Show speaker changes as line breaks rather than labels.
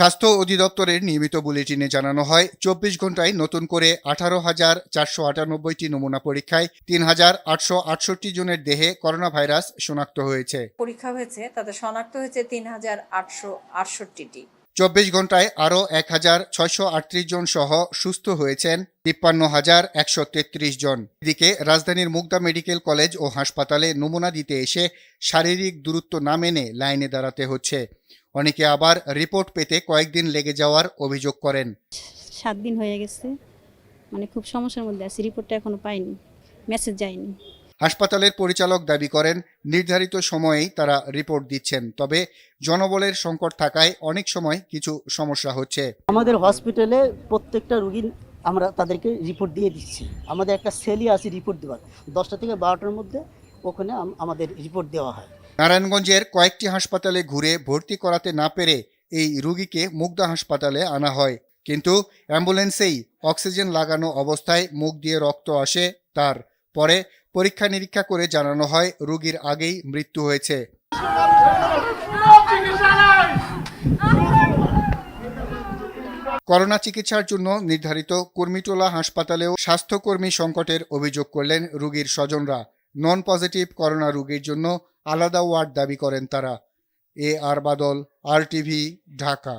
স্বাস্থ্য অধিদপ্তরের নিয়মিত বুলেটিনে জানানো হয় ২৪ ঘন্টায় নতুন করে ১৮,৪৯৮টি নমুনা পরীক্ষায় ৩,৮৬৮ জনের দেহে করোনা ভাইরাস শনাক্ত হয়েছে।
পরীক্ষা হয়েছে তাদের শনাক্ত হয়েছে ৩,৮৬৮টি।
২৪ ঘন্টায় আরও ১,৬৩৮ জন সহ সুস্থ হয়েছেন ৫৩,১৩৩ জন। এদিকে রাজধানীর মুগদা মেডিকেল কলেজ ও হাসপাতালে নমুনা দিতে এসে শারীরিক দূরত্ব না মেনে লাইনে দাঁড়াতে হচ্ছে। অনেকে আবার রিপোর্ট পেতে কয়েকদিন লেগে যাওয়ার অভিযোগ করেন।
৭ দিন হয়ে গেছে, খুব সমস্যার মধ্যে আছি, রিপোর্টটা এখনো পাইনি, মেসেজ যায়নি।
হাসপাতালের পরিচালক দাবি করেন নির্ধারিত সময়েই তারা রিপোর্ট দিচ্ছেন, তবে জনবলের সংকট থাকায় অনেক সময় কিছু সমস্যা হচ্ছে।
আমাদের হসপিটালে প্রত্যেকটা রোগী আমরা তাদেরকে রিপোর্ট দিয়ে দিচ্ছি। আমাদের একটা সেলই আছে রিপোর্ট দেওয়ার, 10টা থেকে 12টার মধ্যে ওখানে আমাদের রিপোর্ট দেওয়া হয়।
নারায়ণগঞ্জের কয়েকটি হাসপাতালে ঘুরে ভর্তি করাতে না পেরে এই রোগীকে মুগদা হাসপাতালে আনা হয়, কিন্তু অ্যাম্বুলেন্সেই অক্সিজেন লাগানো অবস্থায় মুখ দিয়ে রক্ত আসে তার। পরে পরীক্ষা নিরীক্ষা করে জানানো হয় রোগীর আগেই মৃত্যু হয়েছে। করোনা চিকিৎসার জন্য নির্ধারিত কুর্মিটোলা হাসপাতালেও স্বাস্থ্যকর্মী সংকটের অভিযোগ করলেন রোগীর স্বজনরা। নন পজিটিভ করোনা রোগীর জন্য আলাদা ওয়ার্ড দাবি করেন তারা। আর বাদল, RTV, ঢাকা।